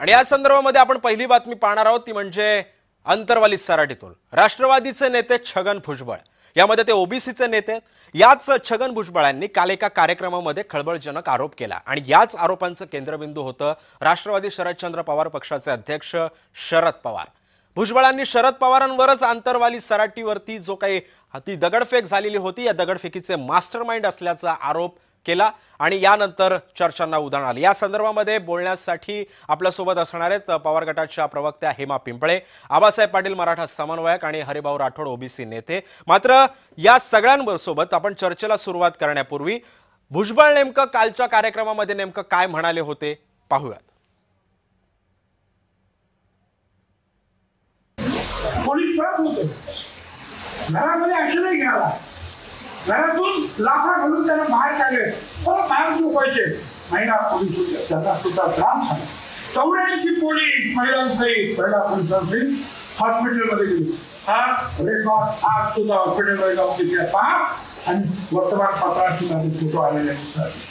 आणि या संदर्भामध्ये आपण पहिली बातमी पाहणार आहोत ती म्हणजे अंतरवाली सराटीतून राष्ट्रवादीचे नेते छगन भुजबळ यामध्ये ते ओबीसीचे नेते याच छगन भुजबळांनी काल एका कार्यक्रमामध्ये खळबळजनक आरोप केला आणि याच आरोपांचं केंद्रबिंदू होतं राष्ट्रवादी शरदचंद्र पवार पक्षाचे अध्यक्ष शरद पवार। भुजबळांनी शरद पवारांवरच अंतरवाली सराटीवरती जो काही ती दगडफेक झालेली होती या दगडफेकीचे मास्टरमाइंड असल्याचा आरोप केला आणि यानंतर चर्चांना उधाण आले। या संदर्भामध्ये बोलण्यासाठी आपल्या सोबत असणार आहेत पवार गटाच्या प्रवक्त्या हेमा पिंपळे, आबासाहेब पाटील मराठा समन्वयक आणि हरिभाऊ राठोड ओबीसी नेते। मात्र या सगळ्यांसोबत आपण चर्चेला सुरुवात करण्यापूर्वी भुजबळ नेमकं कालच्या कार्यक्रमामध्ये नेमकं काय म्हणाले होते पाहूयात। पोलीस घरामध्ये आश्रय घ्यावा, घरातून लाथा घालून त्यांना बाहेर काढले, परत बाहेर झोपायचे। महिला पोलीस त्यांना सुद्धा त्रास झाला। 84 पोलीस महिलांसहित महिला पोलिसांसहित हॉस्पिटलमध्ये गेले। हा रेकॉर्ड आज सुद्धा हॉस्पिटलमध्ये जाऊन तिथे पहा आणि वर्तमानपत्रात सुद्धा फोटो आलेले आहेत।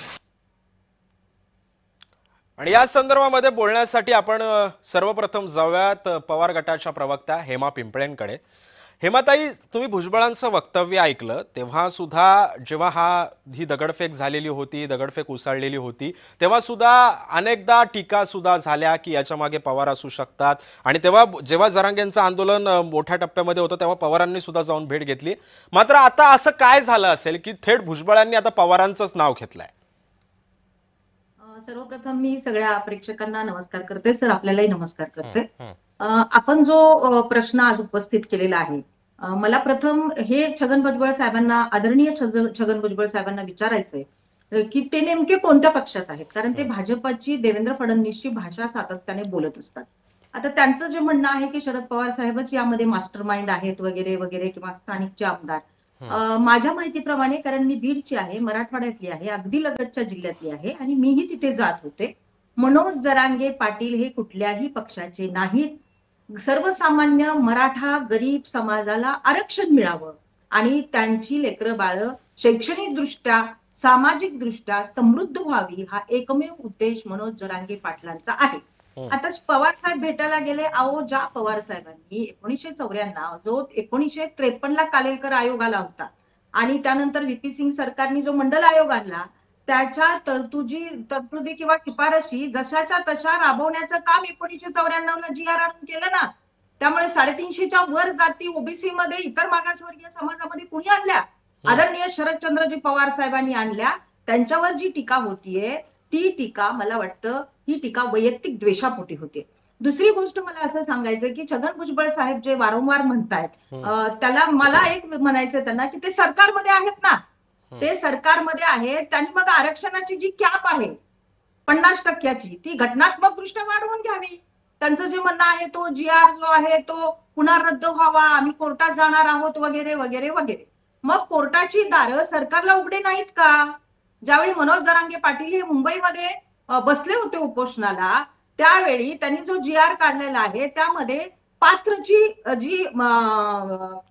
आणि या संदर्भामध्ये बोलण्यासाठी आपण सर्वप्रथम जाऊयात पवार गटाच्या प्रवक्त्या हेमा पिंपळेंकडे। हेमाताई, तुम्ही भुजबळांचं वक्तव्य ऐकलं तेव्हा सुद्धा जेव्हा ही दगडफेक झालेली होती, दगडफेक उसळलेली होती, तेव्हा सुद्धा अनेकदा टीका सुद्धा झाल्या की याच्या मागे पवार असू शकतात आणि तेव्हा जेव्हा जरांगेंचं आंदोलन मोठ्या टप्प्यामध्ये होतं तेव्हा पवारांनी सुद्धा जाऊन भेट घेतली। मात्र आता असं काय झालं असेल की थेट भुजबळांनी आता पवारांचंच नाव घेतलंय? सर्वप्रथम मी सगळ्या प्रेक्षकांना नमस्कार करते सर, आपल्यालाही नमस्कार करते। आपण जो प्रश्न आज उपस्थित केलेला आहे, मला प्रथम हे छगन भुजबळ साहेबांना, आदरणीय छगन भुजबळ साहेबांना विचारायचंय की ते नेमके कोणत्या पक्षात आहेत, कारण ते भाजपची देवेंद्र फडणवीसची भाषा सातत्याने बोलत असतात। आता त्यांचं जे म्हणणं आहे की शरद पवार साहेबच यामध्ये मास्टरमाइंड आहेत वगैरे वगैरे किंवा स्थानिकचे आमदार, माझ्या माहितीप्रमाणे, कारण मी बीडची आहे, मराठवाड्यातली आहे, अगदी लगतच्या जिल्ह्यातली आहे आणि मीही तिथे जात होते, मनोज जरांगे पाटील हे कुठल्याही पक्षाचे नाहीत। सर्वसामान्य मराठा गरीब समाजाला आरक्षण मिळावं आणि त्यांची लेकरं बाळ शैक्षणिक दृष्ट्या सामाजिक दृष्ट्या समृद्ध व्हावी हा एकमेव उद्देश मनोज जरांगे पाटलांचा आहे। आता पवार साहेब भेटायला गेले, अहो ज्या पवार साहेबांनी 1994 जो 1953 ला कालेलकर आयोग आला होता आणि त्यानंतर व्हीपी सिंग सरकारने जो मंडल आयोग आणला त्याच्या तरतुदी किंवा शिफारशी जशाच्या तशा राबवण्याचं काम 1994 ला GR आणून केलं ना। त्यामुळे 350च्या वर जाती ओबीसी मध्ये, इतर मागासवर्गीय समाजामध्ये कुणी आणल्या? आदरणीय शरदचंद्रजी पवार साहेबांनी आणल्या। त्यांच्यावर जी टीका होतीये ती टीका मला वाटतं ही टीका वैयक्तिक द्वेषापोटी होते। दुसरी गोष्ट मला असं सांगायचं की छगन भुजबळ साहेब जे वारंवार म्हणतायत, त्याला मला एक म्हणायचं त्यांना की ते सरकारमध्ये आहेत ना, ते सरकारमध्ये आहेत, त्यांनी मग आरक्षणाची जी कॅप आहे 50% ती घटनात्मक दृष्ट्या वाढवून घ्यावी। त्यांचं जे म्हणणं आहे तो GR जो आहे तो पुन्हा रद्द व्हावा, आम्ही कोर्टात जाणार आहोत वगैरे वगैरे वगैरे। मग कोर्टाची दारं सरकारला उघडे नाहीत का? ज्यावेळी मनोज जरांगे पाटील हे मुंबईमध्ये बसले होते उपोषणाला, त्यावेळी त्यांनी जो GR काढलेला आहे त्यामध्ये पात्रची जी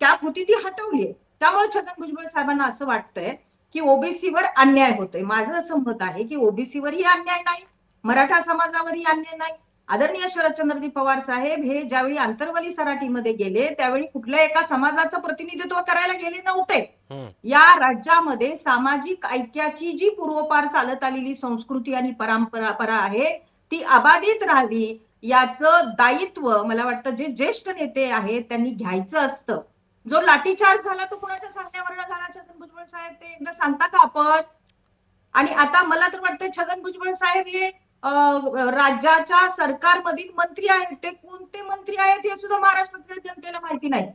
कॅप होती ती हटवली। त्यामुळे छगन भुजबळ साहेबांना असं वाटतंय की ओबीसीवर अन्याय होतोय। माझं असं मत आहे की ओबीसीवरही अन्याय नाही, मराठा समाजावरही अन्याय नाही। आदरणीय शरदचंद्रजी पवार साहेब हे ज्यावेळी अंतरवली सराटीमध्ये गेले त्यावेळी कुठल्या एका समाजाचं प्रतिनिधित्व करायला गेले नव्हते। या राज्यामध्ये सामाजिक ऐक्याची जी पूर्वपार चालत आलेली संस्कृती आणि परंपरा आहे ती अबाधित राहावी याचं दायित्व मला वाटतं जे ज्येष्ठ नेते आहेत त्यांनी घ्यायचं असतं। जो लाठीचार्ज झाला तो कुणाच्या सांगण्यावरनं झाला छगन भुजबळ साहेब, ते एकदा सांगता का आपण? आणि आता मला तर वाटतं छगन भुजबळ साहेब हे राज्याच्या सरकारमधील मंत्री आहेत, ते कोणते मंत्री आहेत हे सुद्धा महाराष्ट्रातल्या जनतेला माहिती नाही।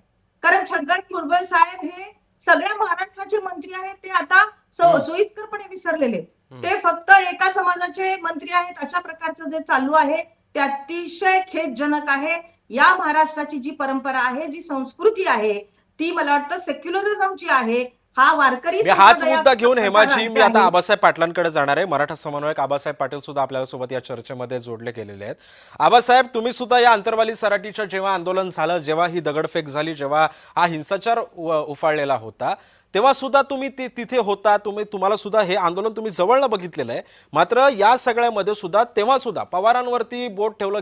कारण छगन भुजबळ साहेब हे सगळ्या महाराष्ट्राचे मंत्री आहेत, ते आता सोयीस्करपणे विसरलेले, ते फक्त एका समाजाचे मंत्री आहेत अशा प्रकारचं जे चालू आहे ते अतिशय खेदजनक आहे। या महाराष्ट्राची जी परंपरा आहे, जी संस्कृती आहे ती मला वाटतं सेक्युलरिझमची आहे। हा वारकरी हाच मुद्दा घेऊन हेमाजी मी आता आबासाहेब पाटलांकडे जाणार आहे। मराठा समन्वयक आबासाहेब पाटील सुद्धा आपल्या सोबत या चर्चेमध्ये जोडले गेलेले आहेत। आबासाहेब, तुम्ही सुद्धा या अंतरवाली सराटीच्या जेव्हा आंदोलन झालं, जेव्हा ही दगडफेक झाली, जेव्हा हा हिंसाचार उफाळलेला होता तेव्हा सुद्धा तुम्ही तिथे होता, तुम्हाला सुद्धा हे आंदोलन तुम्ही जवळनं बघितलेलं आहे। मात्र या सगळ्यामध्ये सुद्धा तेव्हा सुद्धा पवारांवरती बोट ठेवलं